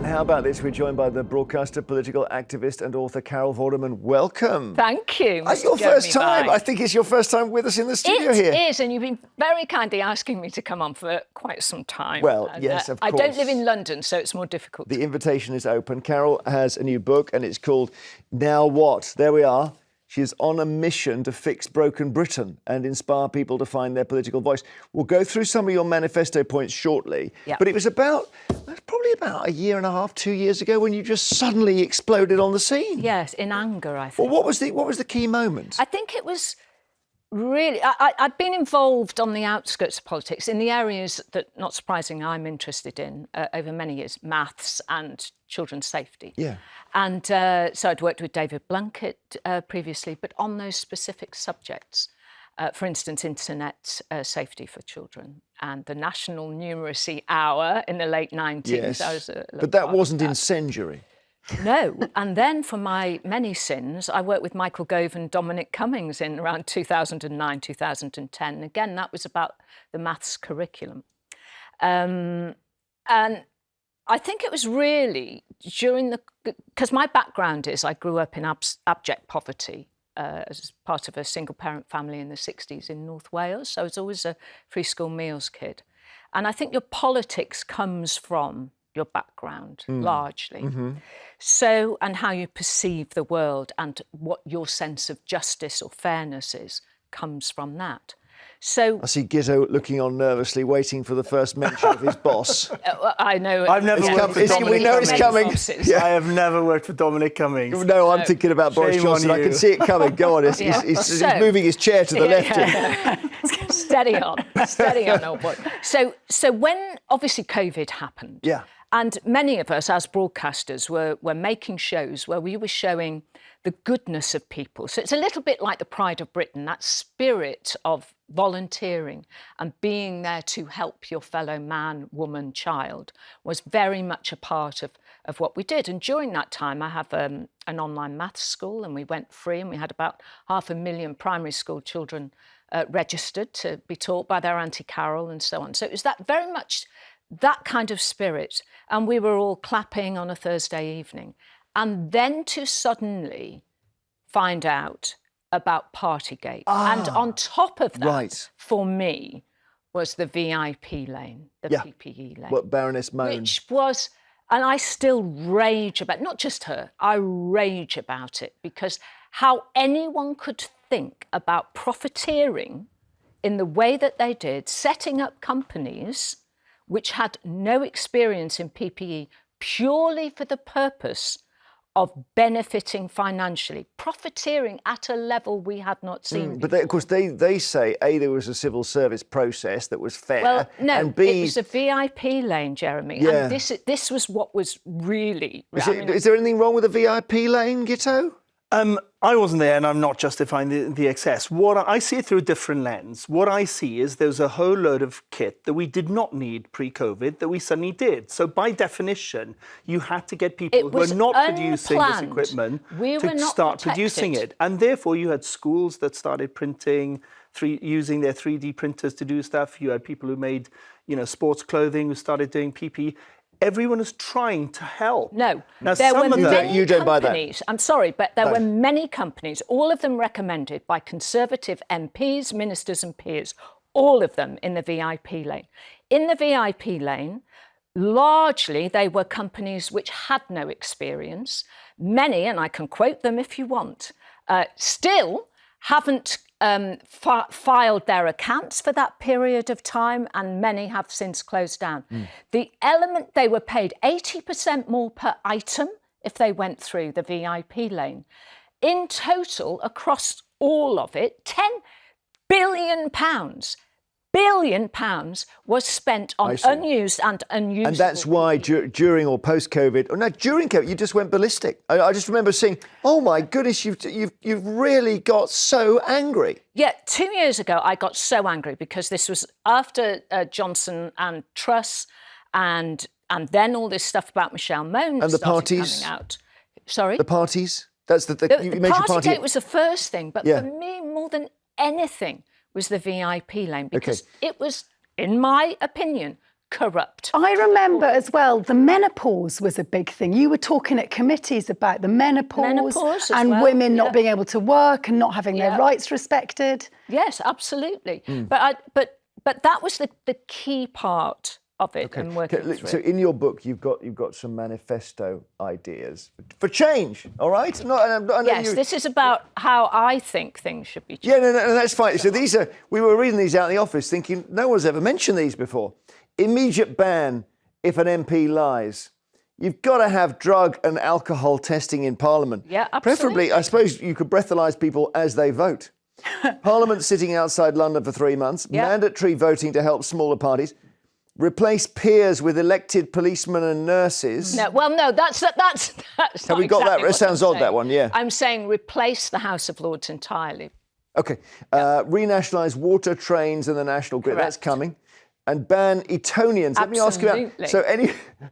And how about this? We're joined by the broadcaster, political activist and author Carol Vorderman. Welcome. Thank you. Your first time. I think it's your first time with us in the studio here. It is, and you've been very kindly asking me to come on for quite some time. Well, yes, of course. I don't live in London, so it's more difficult. The invitation is open. Carol has a new book and it's called Now What? There we are. She is on a mission to fix broken Britain and inspire people to find their political voice. We'll go through some of your manifesto points shortly, but it was probably about a year and a half, 2 years ago when you just suddenly exploded on the scene. Yes, in anger, I think. Well, what was the key moment? I think it was really... I'd been involved on the outskirts of politics in the areas that, not surprising, I'm interested in over many years, maths and children's safety. Yeah. And so I'd worked with David Blunkett previously, but on those specific subjects, for instance, internet safety for children and the National Numeracy Hour in the late 90s. Yes, but that wasn't incendiary. No, and then for my many sins, I worked with Michael Gove and Dominic Cummings in around 2009, 2010. Again, that was about the maths curriculum. And I think it was really during because my background is I grew up in abject poverty as part of a single-parent family in the 60s in North Wales. So I was always a free school meals kid. And I think your politics comes from your background, largely. Mm-hmm. So, and how you perceive the world and what your sense of justice or fairness is comes from that. So I see Gizzo looking on nervously, waiting for the first mention of his boss. I know. I've never worked for Dominic. We know it's coming. Yeah. I have never worked for Dominic Cummings. No, I'm thinking about Boris Johnson. I can see it coming. Go on. He's moving his chair to the left. Yeah. Steady on, old boy. So when obviously COVID happened, and many of us as broadcasters were making shows where we were showing the goodness of people. So it's a little bit like the Pride of Britain, that spirit of volunteering and being there to help your fellow man, woman, child was very much a part of what we did. And during that time, I have an online maths school and we went free and we had about 500,000 primary school children registered to be taught by their Auntie Carol and so on. So it was that very much that kind of spirit. And we were all clapping on a Thursday evening. And then to suddenly find out about Partygate. And on top of that, for me, was the VIP lane, the PPE lane. What Baroness Moan. Which was, and I still rage about, not just her, I rage about it because how anyone could think about profiteering in the way that they did, setting up companies which had no experience in PPE purely for the purpose of benefiting financially, profiteering at a level we had not seen. But of course, they say, A, there was a civil service process that was fair. Well, no, and B, it was a VIP lane, Jeremy. Yeah. And this was what was really... Is there anything wrong with a VIP lane, Gitto? I wasn't there and I'm not justifying the excess. I see it through a different lens. What I see is there's a whole load of kit that we did not need pre-COVID that we suddenly did. So by definition, you had to get people who were not producing this equipment to start producing it. And therefore you had schools that started printing, using their 3D printers to do stuff. You had people who made, sports clothing who started doing PPE. Everyone is trying to help. No, now, there were many you don't buy companies, I'm sorry, but there were many companies, all of them recommended by Conservative MPs, ministers and peers, all of them in the VIP lane. In the VIP lane, largely they were companies which had no experience. Many, and I can quote them if you want, still haven't filed their accounts for that period of time, and many have since closed down. The element, they were paid 80% more per item if they went through the VIP lane. In total, across all of it, £10 billion was spent on unused and unusable. And that's why during or post-COVID, or no, during COVID, you just went ballistic. I just remember seeing, oh my goodness, you've really got so angry. Yeah, 2 years ago, I got so angry because this was after Johnson and Truss and then all this stuff about Michelle Mone and the started parties coming out. Sorry? The parties? That's the you mentioned Partygate was the first thing, but for me, more than anything, was the VIP lane because it was, in my opinion, corrupt. I remember as well, the menopause was a big thing. You were talking at committees about the menopause and well, women not being able to work and not having their rights respected. Yes, absolutely. But that was the key part of it and working through. So in your book, you've got some manifesto ideas for change. All right? Yes, this is about how I think things should be changed. Yeah, no, that's fine. So we were reading these out in the office, thinking no one's ever mentioned these before. Immediate ban if an MP lies. You've got to have drug and alcohol testing in Parliament. Yeah, absolutely. Preferably, I suppose you could breathalyse people as they vote. Parliament sitting outside London for 3 months. Yeah. Mandatory voting to help smaller parties. Replace peers with elected policemen and nurses. No, that's Have we got exactly that? It what sounds I'm odd, saying. that one, yeah. I'm saying replace the House of Lords entirely. OK. Renationalise water, trains and the national grid. Correct. That's coming. And ban Etonians. Let me ask you about... So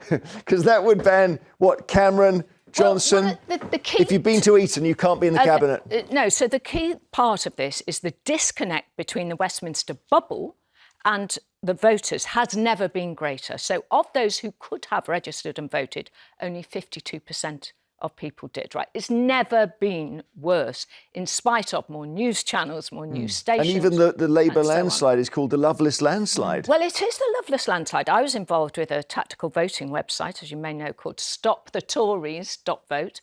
because that would ban, what, Cameron, Johnson? Well, the key... If you've been to Eton, you can't be in the cabinet. No, so the key part of this is the disconnect between the Westminster bubble and the voters has never been greater. So of those who could have registered and voted, only 52% of people did, right? It's never been worse, in spite of more news channels, more news stations. And even the Labour landslide is called the Loveless landslide. Well, it is the Loveless landslide. I was involved with a tactical voting website, as you may know, called StopTheTories.vote,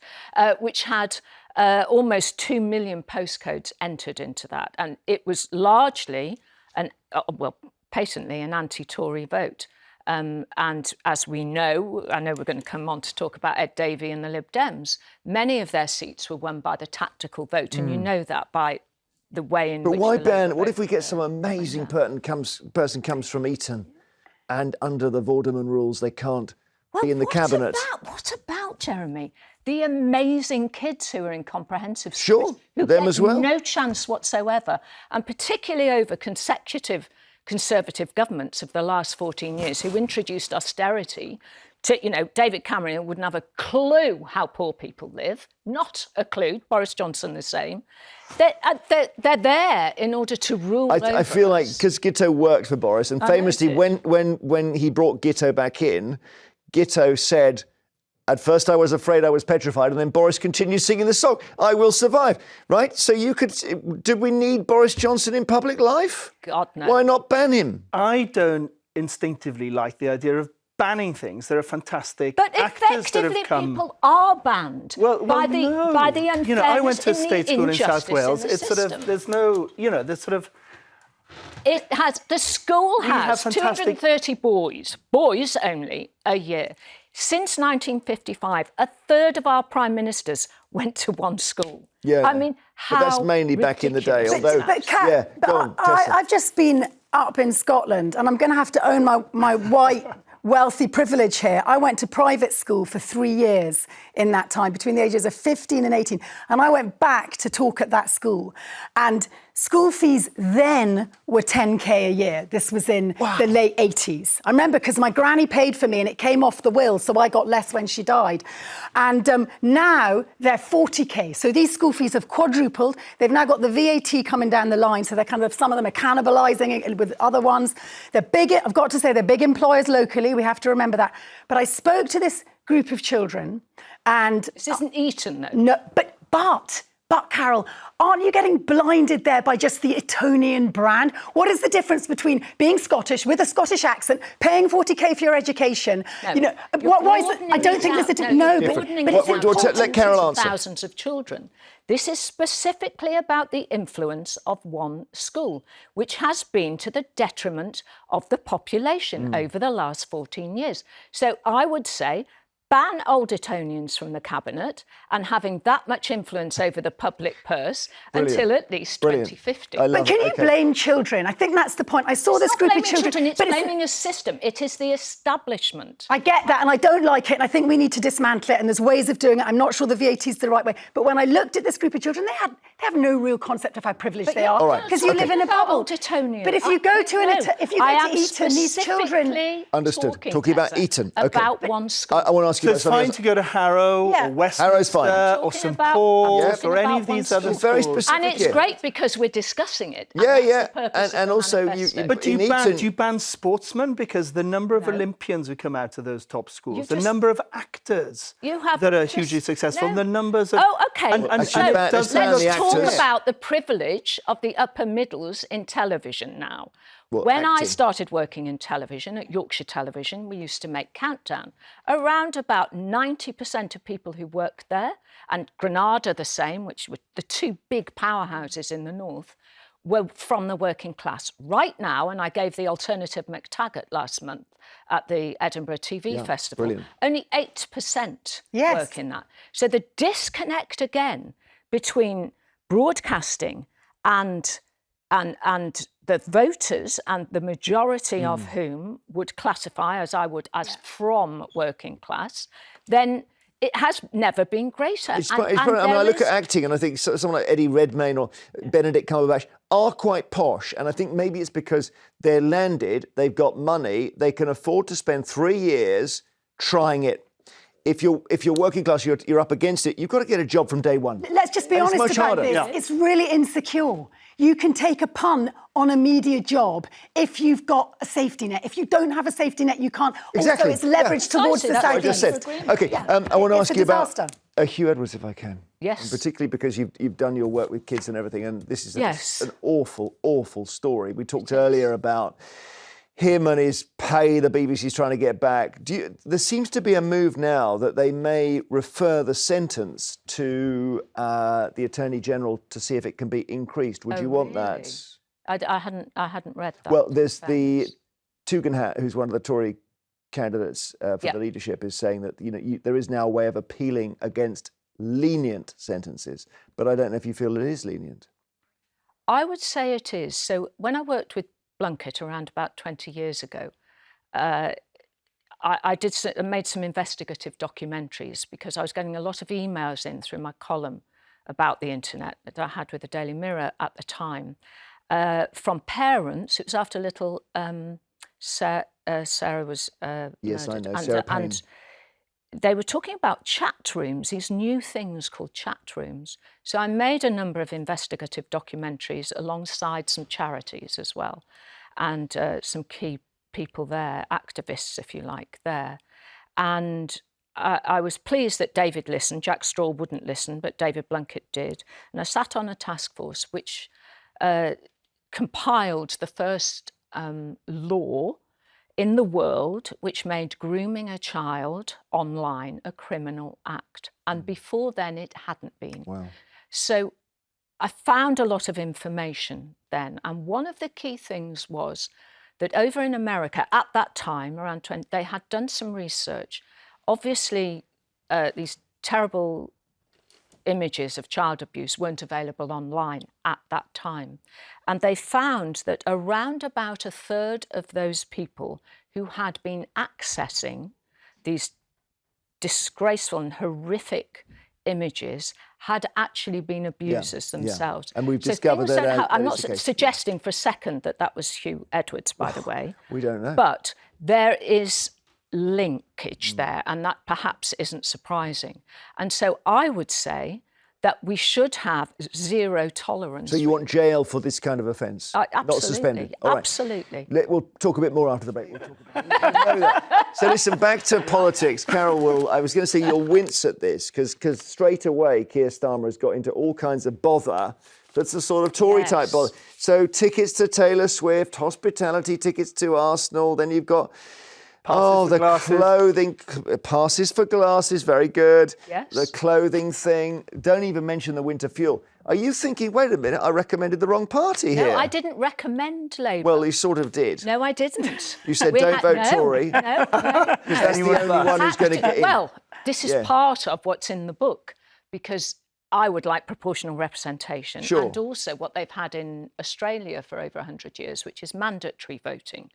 which had almost 2 million postcodes entered into that. And it was largely, patently an anti-Tory vote. And as we know, I know we're going to come on to talk about Ed Davey and the Lib Dems, many of their seats were won by the tactical vote, and you know that by the way in which... But why ban... What if we get some amazing person comes from Eton and under the Vorderman rules they can't be in the cabinet? What about, Jeremy, the amazing kids who are in comprehensive Sure, schools? Who them get as well. No chance whatsoever, and particularly over consecutive Conservative governments of the last 14 years who introduced austerity to, David Cameron wouldn't have a clue how poor people live, not a clue. Boris Johnson the same. They're there in order to rule over I feel like us. because Gitto worked for Boris, and famously when he brought Gitto back in, Gitto said, "At first I was afraid I was petrified," and then Boris continued singing the song, "I will survive," right? So did we need Boris Johnson in public life? God, no. Why not ban him? I don't instinctively like the idea of banning things. There are fantastic But actors that effectively, have come... people are banned by the unfairness I went to in the state school in injustice South Wales. in the It's sort of, system. there's no, there's sort of... The school has have fantastic- 230 boys only, a year. Since 1955, a third of our prime ministers went to one school. Yeah, I mean, how but that's mainly back in the day. ridiculous is Although, that? Kat, go on, Tessa. I've just been up in Scotland, and I'm going to have to own my white, wealthy privilege here. I went to private school for 3 years in that time, between the ages of 15 and 18. And I went back to talk at that school. And school fees then were 10k a year. This was in the late 80s. I remember because my granny paid for me and it came off the will, so I got less when she died. And now they're 40k. So these school fees have quadrupled. They've now got the VAT coming down the line, so they're some of them are cannibalising it with other ones. They're big, I've got to say, they're big employers locally. We have to remember that. But I spoke to this group of children and... This isn't Eton, though. No, but Carol, aren't you getting blinded there by just the Etonian brand? What is the difference between being Scottish with a Scottish accent, paying 40k for your education? No, why is it? I don't think there's let Carol answer. Thousands of children. This is specifically about the influence of one school, which has been to the detriment of the population over the last 14 years. So I would say, ban old Etonians from the cabinet and having that much influence over the public purse until at least 2050. But can you blame children? I think that's the point. I saw this group of children. It's blaming a system. It is the establishment. I get that, and I don't like it, and I think we need to dismantle it, and there's ways of doing it. I'm not sure the VAT is the right way. But when I looked at this group of children, they have no real concept of how privileged they are, because you live in a bubble. But if you go to Eton, these children... Understood. Talking about Eton. About one school. I want to ask ask you So about it's something fine else. to go to Harrow Yeah. or Westminster Harrow's fine. or Talking St about- Paul's talking or any about of these one other It's very schools. specific. And it's here. great because we're discussing it. Yeah, that's yeah. the purpose of And the also manifesto. But do You need to- do you ban sportsmen? Because the number of No. Olympians who come out of those top schools, You the just- number of actors You have that are just- hugely successful, no. the numbers of... Oh, OK. And actually, so ban- does ban let's the talk actors. about the privilege of the upper middles in television now. Well, when I acting. started working in television, at Yorkshire Television, we used to make Countdown. Around about 90% of people who worked there, and Granada the same, which were the two big powerhouses in the north, were from the working class. Right now, and I gave the alternative McTaggart last month at the Edinburgh TV Festival, brilliant. only 8% Yes. work in that. So the disconnect again between broadcasting and the voters, and the majority of whom would classify, as I would, as from working class, then it has never been greater. It's I mean, I look at acting and I think someone like Eddie Redmayne or Benedict Cumberbatch are quite posh. And I think maybe it's because they're landed, they've got money, they can afford to spend 3 years trying it. If you're working class, you're up against it, you've got to get a job from day one. Let's just be And it's honest much about harder. this. Yeah. It's really insecure. You can take a punt on a media job if you've got a safety net. If you don't have a safety net, you can't. Exactly. Also, it's leveraged towards Precisely, the that's what I just southeast. said. Okay, I want to It's ask a you about disaster. Hugh Edwards, if I can. Yes. And particularly because you've done your work with kids and everything, and this is Yes. an awful, awful story. We talked earlier about him and his pay the BBC's trying to get back. There seems to be a move now that they may refer the sentence to the Attorney General to see if it can be increased. Would you want really? that? I hadn't read that. Well, there's the Tugendhat, who's one of the Tory candidates for Yeah. the leadership, is saying that there is now a way of appealing against lenient sentences, but I don't know if you feel it is lenient. I would say it is. So when I worked with Blunkett around about 20 years ago, I made some investigative documentaries because I was getting a lot of emails in through my column about the internet that I had with the Daily Mirror at the time, from parents. It was after little Sarah was Yes, I murdered. know, Sarah Payne. And they were talking about chat rooms, these new things called chat rooms. So I made a number of investigative documentaries alongside some charities as well, and some key people there, activists, if you like, there. And I was pleased that David listened. Jack Straw wouldn't listen, but David Blunkett did. And I sat on a task force which compiled the first law in the world which made grooming a child online a criminal act. And before then, it hadn't been. Wow. So I found a lot of information then. And one of the key things was that over in America, at that time, around 20, they had done some research. Obviously, these terrible images of child abuse weren't available online at that time. And they found that around about a third of those people who had been accessing these disgraceful and horrific images had actually been abusers themselves. And we've So discovered things that don't that I'm is not the case. suggesting for a second that that was Hugh Edwards, by the way. We don't know. But there is linkage there, and that perhaps isn't surprising. And so I would say that we should have zero tolerance. So you want jail for this kind of offence, not suspended? All right. Absolutely. We'll talk a bit more after the break. We'll talk about you know that. So listen, back to politics. Carol I was going to say you'll wince at this because straight away Keir Starmer has got into all kinds of bother. That's the sort of Tory-type bother. So tickets to Taylor Swift, hospitality tickets to Arsenal, then you've got... Passes for glasses. Clothing, passes for glasses, very good. Yes. The clothing thing. Don't even mention the winter fuel. Are you thinking, wait a minute, I recommended the wrong party here? No, I didn't recommend Labour. Well, you sort of did. No, I didn't. You said don't vote Tory. No. Because that's the only one who's going to get in. Well, this is part of what's in the book, because I would like proportional representation. Sure. And also what they've had in Australia for over 100 years, which is mandatory voting.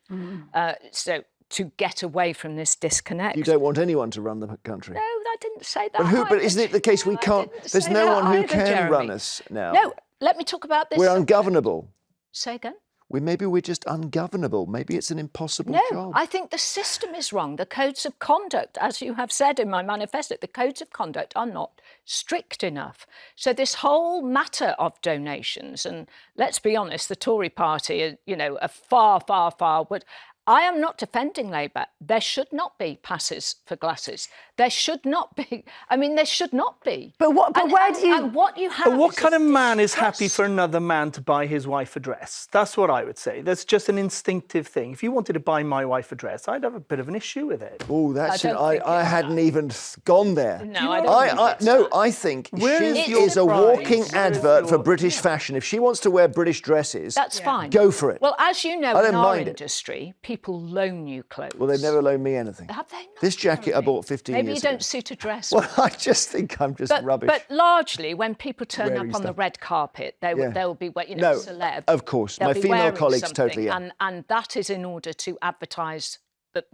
So to get away from this disconnect. You don't want anyone to run the country. No, I didn't say that. But isn't it the case we can't... There's no one who can run us now. No, let me talk about this. We're ungovernable. Say again? maybe we're just ungovernable. Maybe it's an impossible job. No, I think the system is wrong. The codes of conduct, as you have said in my manifesto, the codes of conduct are not strict enough. So this whole matter of donations, and let's be honest, the Tory party, are far, far, far. But I am not defending Labour. There should not be passes for glasses. There should not be. I mean, there should not be. But where do you? And what you have. But what kind of man is happy for another man to buy his wife a dress? That's what I would say. That's just an instinctive thing. If you wanted to buy my wife a dress, I'd have a bit of an issue with it. Oh, I hadn't even gone there. No, I don't. I think she your is a pride? walking Where is advert for your- British fashion. If she wants to wear British dresses, That's fine. go for it. Well, as you know, I don't in our mind it. industry, people loan you clothes. Well, they've never loaned me anything. Have they not? This jacket I bought 15 Maybe years you ago. don't suit a dress. Well, I just think I'm just rubbish. But largely, when people turn Wearing up on the stuff. red carpet, they will be, No, celeb. of course. They'll My be female wearing colleagues something, totally, yeah. And that is in order to advertise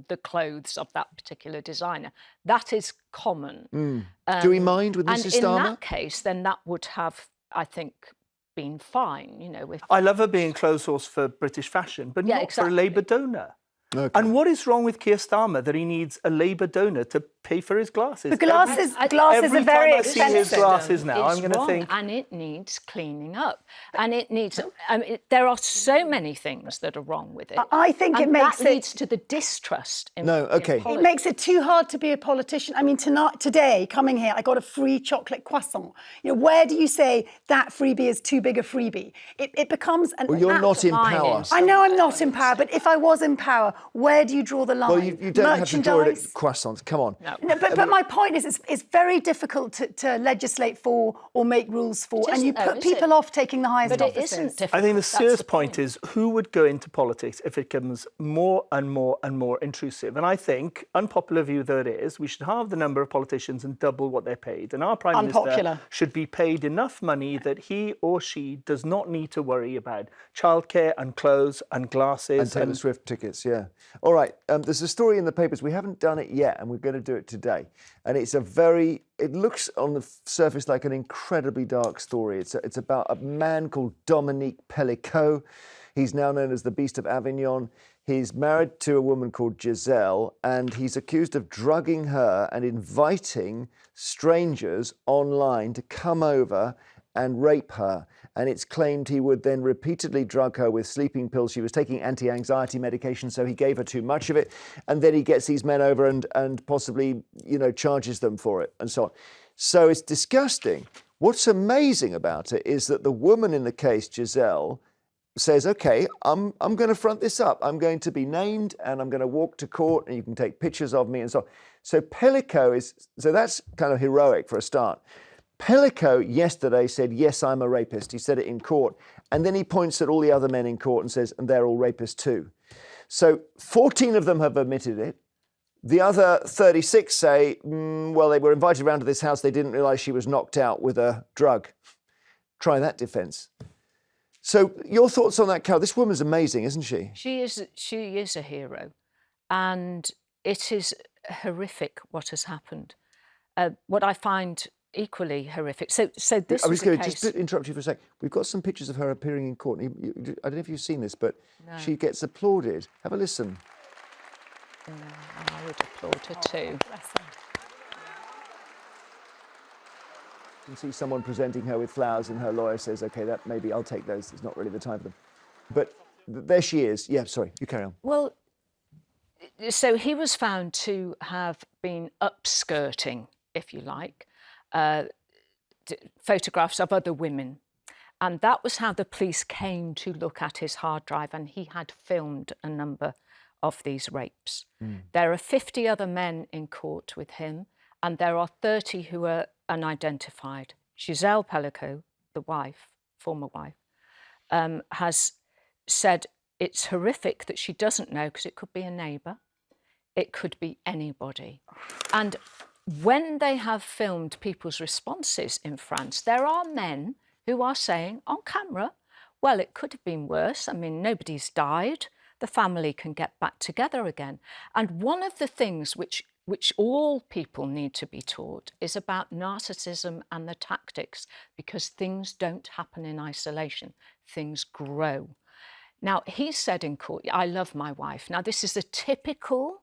the clothes of that particular designer. That is common. Do we mind with Mrs. And Starmer? in that case, then that would have, I think, been fine. If I love her being clothes horse for British fashion, but Yeah, not exactly. for a Labour donor. Okay. And what is wrong with Keir Starmer that he needs a Labour donor to pay for his glasses? The glasses Every are very time I see his expensive. glasses now, It's I'm going to wrong, think... and it needs cleaning up, and it needs. There are so many things that are wrong with it. I think and it makes that leads to the distrust. In, No, okay. in It makes it too hard to be a politician. I mean, today, coming here, I got a free chocolate croissant. Where do you say that freebie is too big a freebie? It becomes an Well, you're not in Mine power. is. I know I'm not in power, but if I was in power, where do you draw the line? Well, you don't have to draw it at Merchandise? croissants. Come on. No. No, but my point is, it's very difficult to legislate for or make rules for, and you isn't, though, put is people it? off taking the highest But it offices. isn't difficult. I think the That's serious point is who would go into politics if it becomes more and more and more intrusive? And I think, unpopular view though it is, we should halve the number of politicians and double what they're paid. And our Prime Unpopular. Minister should be paid enough money that he or she does not need to worry about childcare and clothes and glasses. And Taylor Swift tickets, yeah. All right, there's a story in the papers. We haven't done it yet, and we're going to do it today. And it's it looks on the surface like an incredibly dark story. It's about a man called Dominique Pellicot. He's now known as the Beast of Avignon. He's married to a woman called Giselle, and he's accused of drugging her and inviting strangers online to come over and rape her. And it's claimed he would then repeatedly drug her with sleeping pills. She was taking anti-anxiety medication, so he gave her too much of it. And then he gets these men over and possibly, charges them for it and so on. So it's disgusting. What's amazing about it is that the woman in the case, Giselle, says, OK, I'm going to front this up. I'm going to be named and I'm going to walk to court and you can take pictures of me and so on. So Pellicot so that's kind of heroic for a start. Pellicot yesterday said, yes, I'm a rapist. He said it in court. And then he points at all the other men in court and says, and they're all rapists too. So 14 of them have admitted it. The other 36 say, well, they were invited around to this house. They didn't realise she was knocked out with a drug. Try that defence. So your thoughts on that, Carol? This woman's amazing, isn't she? She is a hero, and it is horrific what has happened. What I find equally horrific. So this I was was going to case. just interrupt you for a sec. We've got some pictures of her appearing in court. I don't know if you've seen this, but she gets applauded. Have a listen. I would applaud her too. You can see someone presenting her with flowers, and her lawyer says, "OK, that maybe I'll take those. It's not really the time for them." But there she is. Yeah, sorry, you carry on. Well, so he was found to have been upskirting, if you like, photographs of other women. And that was how the police came to look at his hard drive, and he had filmed a number of these rapes. There are 50 other men in court with him, and there are 30 who are unidentified. Giselle Pellicot, the wife, former wife, has said it's horrific that she doesn't know, because it could be a neighbour, it could be anybody. And when they have filmed people's responses in France, there are men who are saying on camera, well, it could have been worse. I mean, nobody's died. The family can get back together again. And one of the things which all people need to be taught is about narcissism and the tactics, because things don't happen in isolation. Things grow. Now, he said in court, I love my wife. Now, this is a typical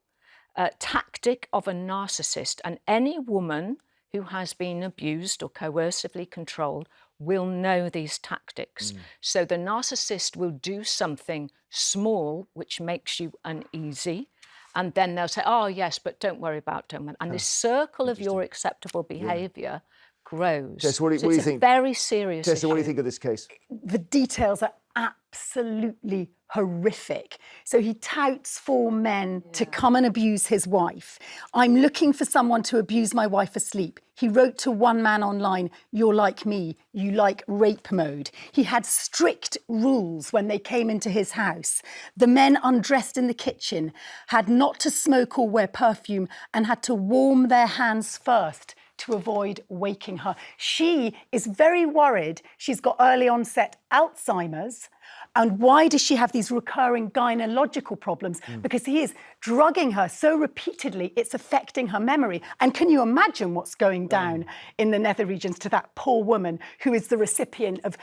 tactic of a narcissist, and any woman who has been abused or coercively controlled will know these tactics. So the narcissist will do something small which makes you uneasy, and then they'll say, oh, yes, but don't worry about it. And this circle of your acceptable behaviour grows. Tessa, what do So you it's think? a very serious Tessa, issue. what do you think of this case? The details are absolutely horrific. So he touts 4 men to come and abuse his wife. I'm looking for someone to abuse my wife asleep. He wrote to one man online, you're like me, you like rape mode. He had strict rules when they came into his house. The men undressed in the kitchen, had not to smoke or wear perfume, and had to warm their hands first to avoid waking her. She is very worried. She's got early onset Alzheimer's. And why does she have these recurring gynecological problems? Because he is drugging her so repeatedly, it's affecting her memory. And can you imagine what's going down in the nether regions to that poor woman who is the recipient of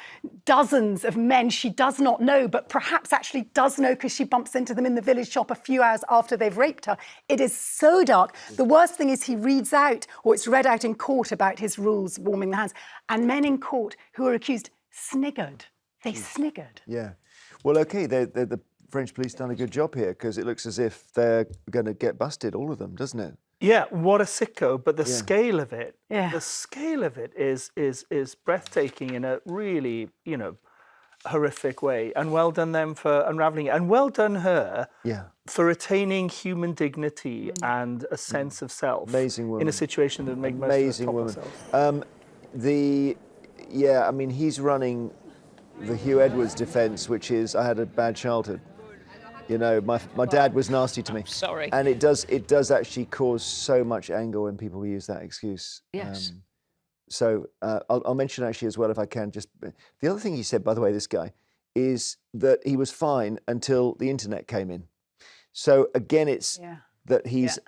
dozens of men she does not know, but perhaps actually does know because she bumps into them in the village shop a few hours after they've raped her. It is so dark. The worst thing is he reads out, or it's read out in court about his rules, warming the hands, and men in court who are accused sniggered. They sniggered. Yeah. Well, OK, the French police done a good job here, because it looks as if they're going to get busted, all of them, doesn't it? Yeah, what a sicko! But the scale of it, is breathtaking in a really, horrific way. And well done them for unraveling it, and well done her for retaining human dignity and a sense of self. Amazing woman. In a situation that would make most of us top woman. I mean, he's running the Hugh Edwards defence, which is, I had a bad childhood. You know, my dad was nasty to me. Sorry. And it does actually cause so much anger when people use that excuse. Yes. I'll mention actually as well, if I can, just the other thing he said, by the way, this guy, is that he was fine until the internet came in. So again, it's that he's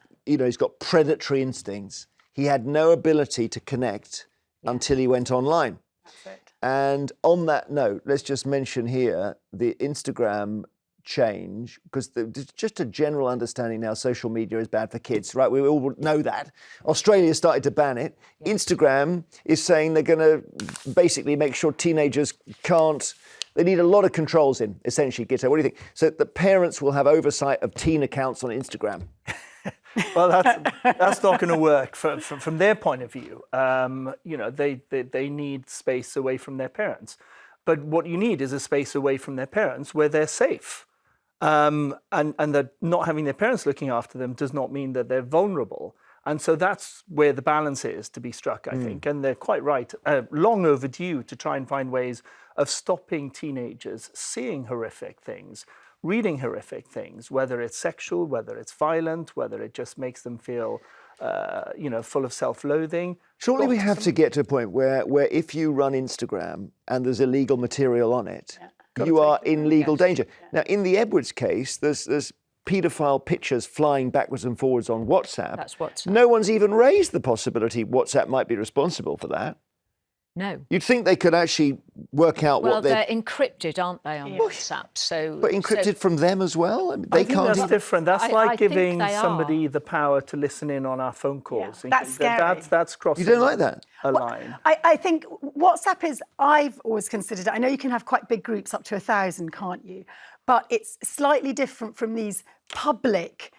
got predatory instincts. He had no ability to connect until he went online. That's it. And on that note, let's just mention here the Instagram change, because just a general understanding now, social media is bad for kids, right? We all know that. Australia started to ban it. Yeah. Instagram is saying they're going to basically make sure teenagers can't. They need a lot of controls in, essentially, Gito. What do you think? So the parents will have oversight of teen accounts on Instagram. Well, that's not going to work from their point of view. They need space away from their parents. But what you need is a space away from their parents where they're safe. And that not having their parents looking after them does not mean that they're vulnerable. And so that's where the balance is to be struck, I think. And they're quite right, long overdue to try and find ways of stopping teenagers seeing horrific things, reading horrific things, whether it's sexual, whether it's violent, whether it just makes them feel, full of self-loathing. Surely we have to get to a point where if you run Instagram and there's illegal material on it, you are in legal danger. Now, in the Edwards case, there's paedophile pictures flying backwards and forwards on WhatsApp. That's WhatsApp. No one's even raised the possibility WhatsApp might be responsible for that. No. You'd think they could actually work out what they're encrypted, aren't they, on WhatsApp? But encrypted from them as well? I mean, they can't. That's different. That's like giving somebody the power to listen in on our phone calls. Yeah, that's scary. That's crossing. You don't like that? A line. I think WhatsApp is, I've always considered it. I know you can have quite big groups up to 1,000, can't you? But it's slightly different from these public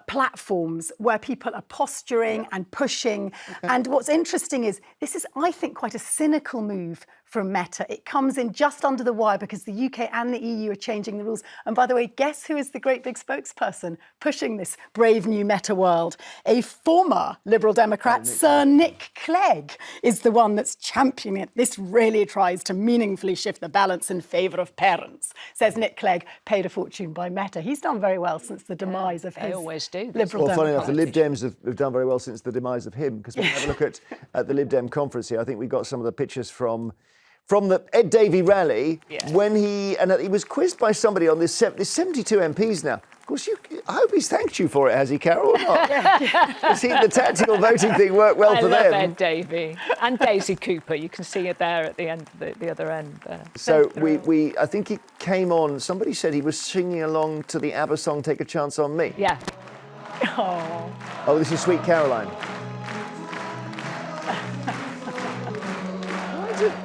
platforms where people are posturing and pushing. Okay. And what's interesting is this is, I think, quite a cynical move from Meta. It comes in just under the wire because the UK and the EU are changing the rules. And by the way, guess who is the great big spokesperson pushing this brave new Meta world? A former Liberal Democrat, Sir Nick Clegg, is the one that's championing it. This really tries to meaningfully shift the balance in favour of parents, says Nick Clegg, paid a fortune by Meta. He's done very well since the demise of his they always do. Liberal Well, funny enough, the Democrats. Lib Dems have done very well since the demise of him, because we have a look at the Lib Dem conference here. I think we got some of the pictures from the Davey rally when he was quizzed by somebody on this 72 MPs now. course, I hope he's thanked you for it, has he, Carol, or not? See, the tactical voting thing worked well for them. I love Ed Davey and Daisy Cooper. You can see it there at the end, the other end there. So I think he came on. Somebody said he was singing along to the ABBA song "Take a Chance on Me." Yeah. Oh, this is Sweet Caroline.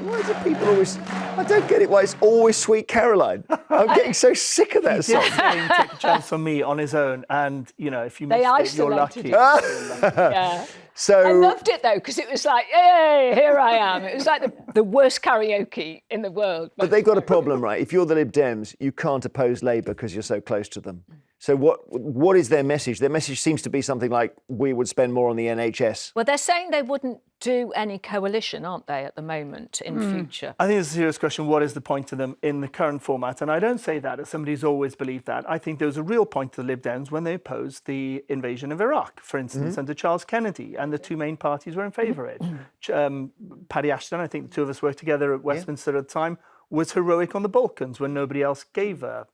Why do people always... I don't get it, why it's always Sweet Caroline. I'm getting so sick of that song. He did sing Take a Chance on Me on his own, and, you know, if you missed it, you're lucky. Yeah. So I loved it, though, because it was like, hey, here I am. It was like the worst karaoke in the world. But they've got a problem, right? If you're the Lib Dems, you can't oppose Labour because you're so close to them. So what is their message? Their message seems to be something like, we would spend more on the NHS. Well, they're saying they wouldn't do any coalition, aren't they, at the moment, in future? I think it's a serious question. What is the point to them in the current format? And I don't say that as somebody who's always believed that. I think there was a real point to the Lib Dems when they opposed the invasion of Iraq, for instance, under Charles Kennedy, and the two main parties were in favour of it. Paddy Ashton, I think the two of us worked together at Westminster at the time, was heroic on the Balkans when nobody else gave her,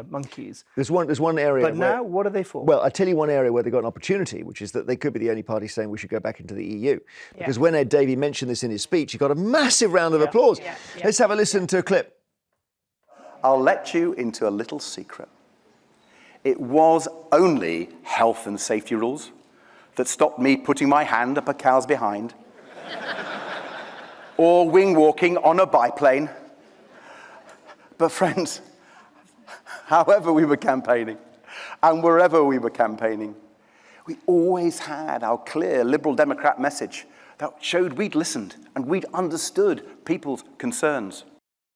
monkeys. There's one area. But now, what are they for? Well, I tell you one area where they've got an opportunity, which is that they could be the only party saying we should go back into the EU. Because when Ed Davey mentioned this in his speech, he got a massive round of applause. Let's have a listen to a clip. I'll let you into a little secret. It was only health and safety rules that stopped me putting my hand up a cow's behind or wing walking on a biplane. But friends, however we were campaigning and wherever we were campaigning, we always had our clear Liberal Democrat message that showed we'd listened and we'd understood people's concerns.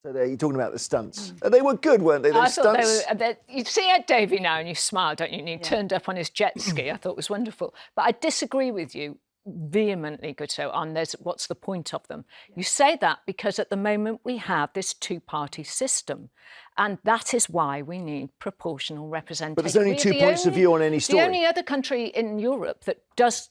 So you're talking about the stunts. They were good, weren't they? Those stunts? You see Ed Davey now and you smile, don't you? And he turned up on his jet ski. I thought it was wonderful. But I disagree with you vehemently, Guto, on what's the point of them. You say that because at the moment we have this two-party system, and that is why we need proportional representation. But there's only two points of view on any story. The only other country in Europe that doesn't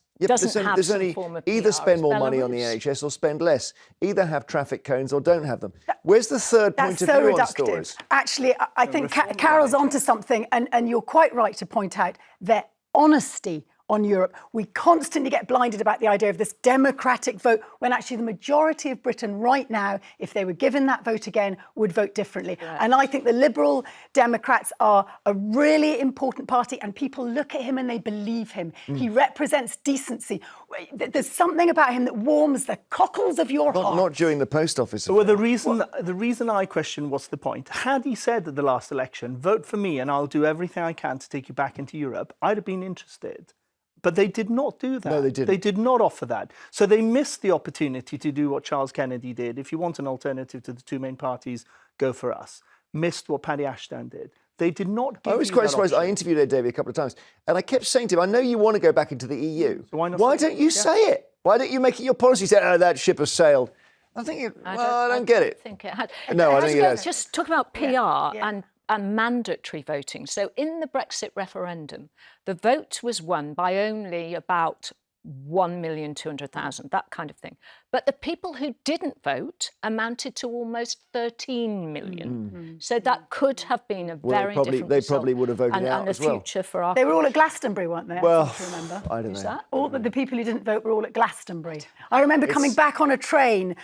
have some form of either PR spend more money on the Belarus. NHS or spend less. Either have traffic cones or don't have them. Where's the third point of That's so view reductive. on stories? Actually, I think Carol's onto something, and you're quite right to point out their honesty on Europe. We constantly get blinded about the idea of this democratic vote, when actually the majority of Britain right now, if they were given that vote again, would vote differently. Right. And I think the Liberal Democrats are a really important party, and people look at him and they believe him. He represents decency. There's something about him that warms the cockles of your heart. Not during the post office. Well, the reason I question what's the point, had he said at the last election, vote for me and I'll do everything I can to take you back into Europe, I'd have been interested. But they did not do that. No, they didn't. They did not offer that. So they missed the opportunity to do what Charles Kennedy did. If you want an alternative to the two main parties, go for us. Missed what Paddy Ashton did. They did not give I was you quite that surprised. option. I interviewed Ed Davey a couple of times, and I kept saying to him, I know you want to go back into the EU. So why don't you say it? Why don't you make it your policy? Say, oh, that ship has sailed. I'm thinking, I don't get it. I think it had. No, I think it has. Just talking about PR and mandatory voting. So in the Brexit referendum, the vote was won by only about 1,200,000, that kind of thing. But the people who didn't vote amounted to almost 13 million. So that could have been a very different They result. probably would have voted out and as the well. future for our They were all at Glastonbury, weren't they? Well, I seem to remember. I don't know. Who's that? All the people who didn't vote were all at Glastonbury. I remember coming back on a train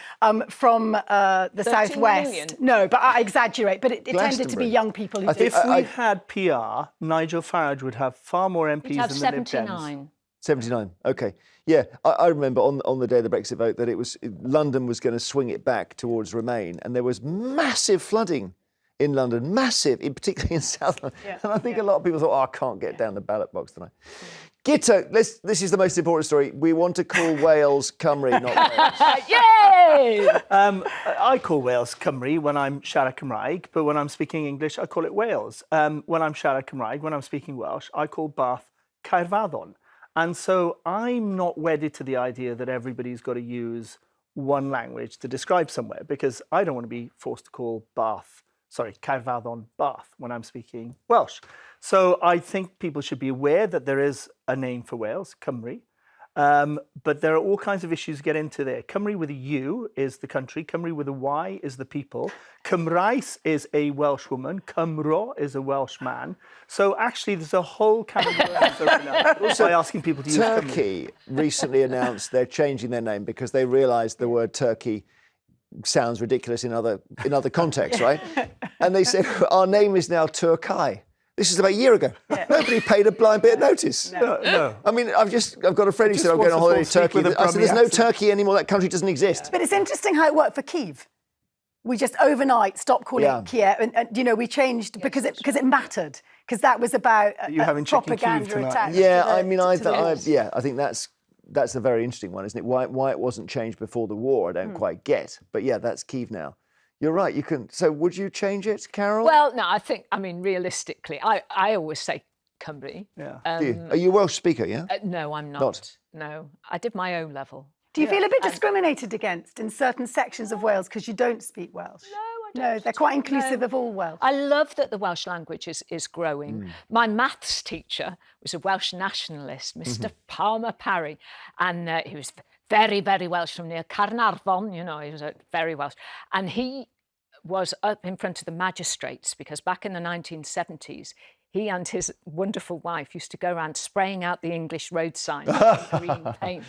from the 13 southwest. million? No, but I exaggerate. But it tended to be Glastonbury. young people who did. If we had PR, Nigel Farage would have far more MPs You'd have than the Lib Dems. 79. 79. OK. Yeah, I remember on the day of the Brexit vote that London was going to swing it back towards Remain, and there was massive flooding in London, massive, particularly in South London. And I think a lot of people thought, I can't get down the ballot box tonight. Gitto, this is the most important story. We want to call Wales Cymru, not Wales. Yay! I call Wales Cymru when I'm siarad Cymraeg, but when I'm speaking English, I call it Wales. When I'm siarad Cymraeg, when I'm speaking Welsh, I call Bath Caerfaddon. And so I'm not wedded to the idea that everybody's got to use one language to describe somewhere, because I don't want to be forced to call Caerfaddon Bath when I'm speaking Welsh. So I think people should be aware that there is a name for Wales, Cymru. But there are all kinds of issues to get into there. Cymru with a U is the country. Cymru with a Y is the people. Cymraes is a Welsh woman. Cymro is a Welsh man. So actually, there's a whole can of worms open up by asking people to use Cymru. Turkey recently announced they're changing their name because they realised the word Turkey sounds ridiculous in other contexts, right? And they said, our name is now Turkey. This is about a year ago. Yeah. Nobody paid a blind bit of notice. No. I mean, I've got a friend who said I'm going on holiday to Turkey. I said, there's no Turkey anymore. That country doesn't exist. But it's interesting how it worked for Kyiv. We just overnight stopped calling it Kiev, and we changed because it mattered, because that was about propaganda attack. Yeah, I mean, I think that's a very interesting one, isn't it? Why it wasn't changed before the war, I don't quite get. But yeah, that's Kyiv now. You're right. You can. So, would you change it, Carol? Well, no. I mean, realistically, I always say Cymru. Yeah. Are you a Welsh speaker? Yeah. No, I'm not. No, I did my O level. Do you feel a bit discriminated against in certain sections of Wales because you don't speak Welsh? No, I don't. No, they're quite inclusive of all Welsh. I love that the Welsh language is growing. My maths teacher was a Welsh nationalist, Mr. Palmer Parry, and he was very, very Welsh from near Carnarvon, he was very Welsh. And he was up in front of the magistrates because back in the 1970s, he and his wonderful wife used to go around spraying out the English road signs with green paint.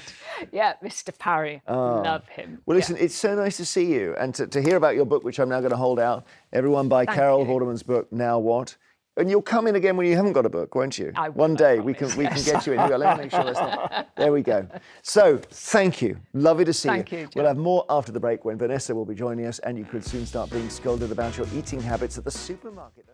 Yeah, Mr. Parry, love him. Well, listen, it's so nice to see you and to hear about your book, which I'm now going to hold out. Everyone buy Carol Vorderman's book, Now What? And you'll come in again when you haven't got a book, won't you? I will, One day we can get you in. Let me make sure that's not. There we go. So, thank you. Lovely to see you. Thank you, John. We'll have more after the break when Vanessa will be joining us, and you could soon start being scolded about your eating habits at the supermarket.